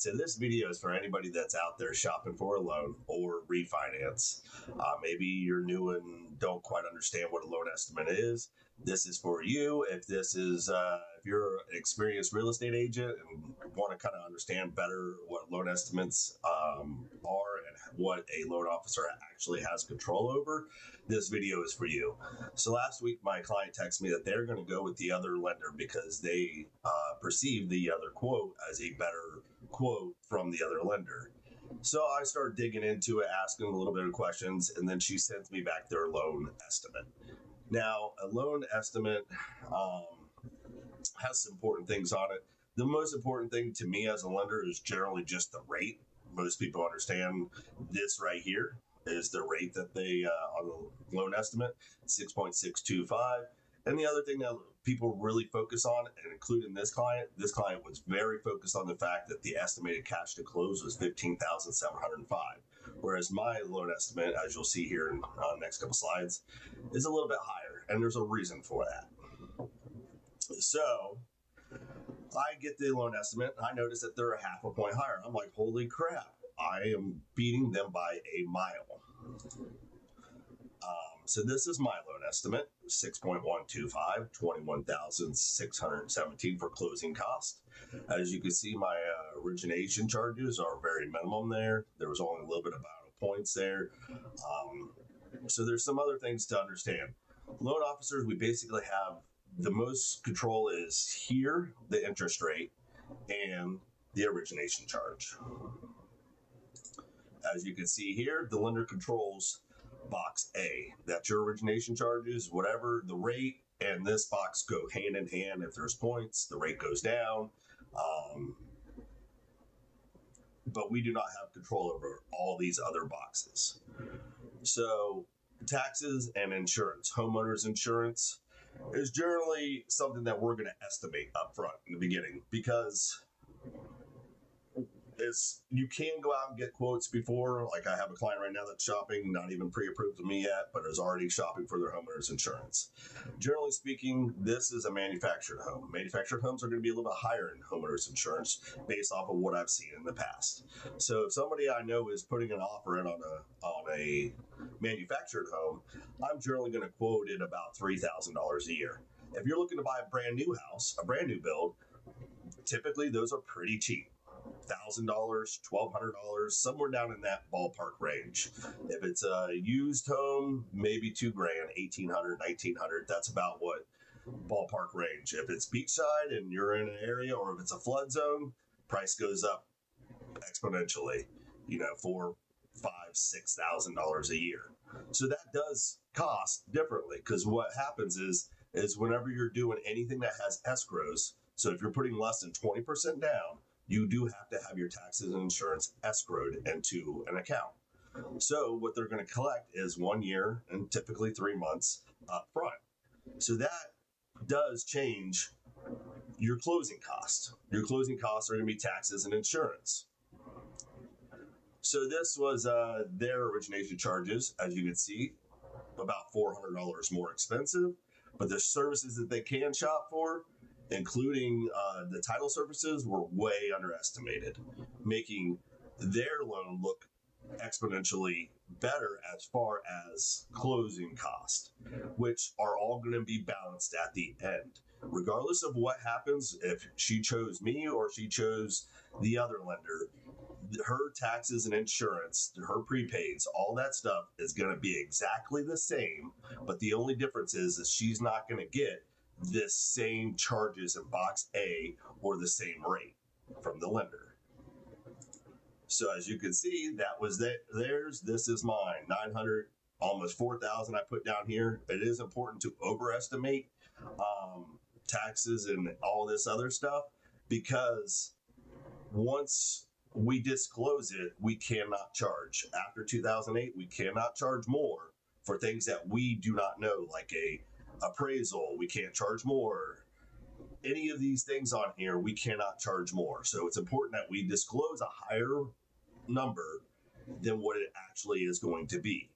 so this video is for anybody that's out there shopping for a loan or refinance. Maybe you're new and don't quite understand what a loan estimate is. This is for you. If you're an experienced real estate agent and want to kind of understand better what loan estimates are and what a loan officer actually has control over, this video is for you. So last week, my client texted me that they're going to go with the other lender because they perceive the other quote as a better quote from the other lender. So I started digging into it, asking a little bit of questions, and then she sends me back their loan estimate. Now, a loan estimate has some important things on it. The most important thing to me as a lender is generally just the rate. Most people understand this right here is the rate that they on the loan estimate, 6.625. And the other thing that people really focus on, and including this client was very focused on the fact that the estimated cash to close was $15,705. Whereas my loan estimate, as you'll see here in the next couple slides, is a little bit higher, and there's a reason for that. So I get the loan estimate, and I notice that they're a half a point higher. I'm like, holy crap, I am beating them by a mile. So this is my loan estimate, 6.125, $21,617 for closing cost. As you can see, my origination charges are very minimum there. There was only a little bit about points there. So there's some other things to understand. Loan officers, we basically have the most control is here, the interest rate, and the origination charge. As you can see here, the lender controls box A. That's your origination charges, whatever the rate, and this box go hand in hand. If there's points, the rate goes down. But we do not have control over all these other boxes. So taxes and insurance, homeowners insurance, is generally something that we're going to estimate up front in the beginning, because you can go out and get quotes before. Like I have a client right now that's shopping, not even pre-approved with me yet, but is already shopping for their homeowner's insurance. Generally speaking, this is a manufactured home. Manufactured homes are going to be a little bit higher in homeowner's insurance based off of what I've seen in the past. So if somebody I know is putting an offer in on a manufactured home, I'm generally going to quote it about $3,000 a year. If you're looking to buy a brand new house, a brand new build, typically those are pretty cheap. $1,000, $1,200, somewhere down in that ballpark range. If it's a used home, maybe $2,000, $1,800, $1,900. That's about what ballpark range. If it's beachside and you're in an area, or if it's a flood zone, price goes up exponentially. $4,000, $5,000, $6,000 a year. So that does cost differently, because what happens is whenever you're doing anything that has escrows, so if you're putting less than 20% down, you do have to have your taxes and insurance escrowed into an account. So what they're going to collect is 1 year and typically 3 months up front. So that does change your closing costs. Your closing costs are going to be taxes and insurance. So this was their origination charges, as you can see, about $400 more expensive. But the services that they can shop for, including the title services, were way underestimated, making their loan look exponentially better as far as closing cost, which are all going to be balanced at the end. Regardless of what happens, if she chose me or she chose the other lender, her taxes and insurance, her prepaids, all that stuff is going to be exactly the same. But the only difference is she's not going to get this same charges in box A or the same rate from the lender. So as you can see, that was theirs. This is mine. 900, almost 4,000 I put down here. It is important to overestimate taxes and all this other stuff, because once we disclose it, we cannot charge. After 2008, we cannot charge more for things that we do not know, like a appraisal. We can't charge more. Any of these things on here, we cannot charge more. So it's important that we disclose a higher number than what it actually is going to be.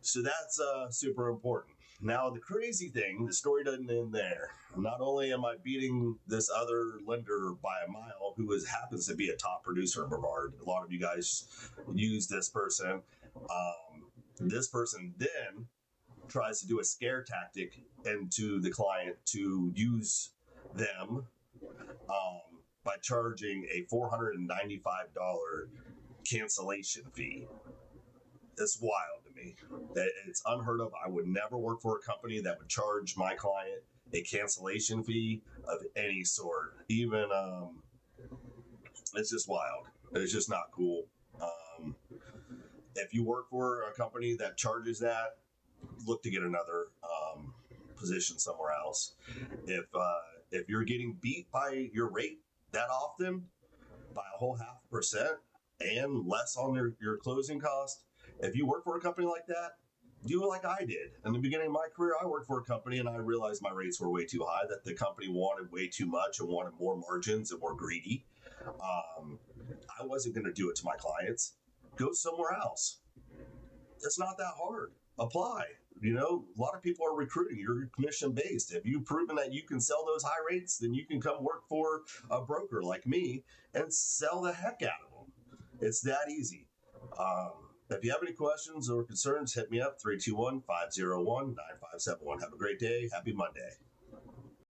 So that's super important. Now, the crazy thing, the story doesn't end there. Not only am I beating this other lender by a mile happens to be a top producer in Brevard. A lot of you guys use this person. This person then tries to do a scare tactic into the client to use them by charging a $495 cancellation fee. It's wild to me. It's unheard of. I would never work for a company that would charge my client a cancellation fee of any sort. Even it's just wild. It's just not cool. If you work for a company that charges that, look to get another position somewhere else. If you're getting beat by your rate that often by a whole 0.5% and less on your closing cost, if you work for a company like that, do like I did. In the beginning of my career, I worked for a company and I realized my rates were way too high, that the company wanted way too much and wanted more margins and were greedy. I wasn't going to do it to my clients. Go somewhere else. It's not that hard. Apply. A lot of people are recruiting. You're commission based. If you've proven that you can sell those high rates, then you can come work for a broker like me and sell the heck out of them. It's that easy. If you have any questions or concerns, hit me up, 321-501-9571. Have a great day. Happy Monday.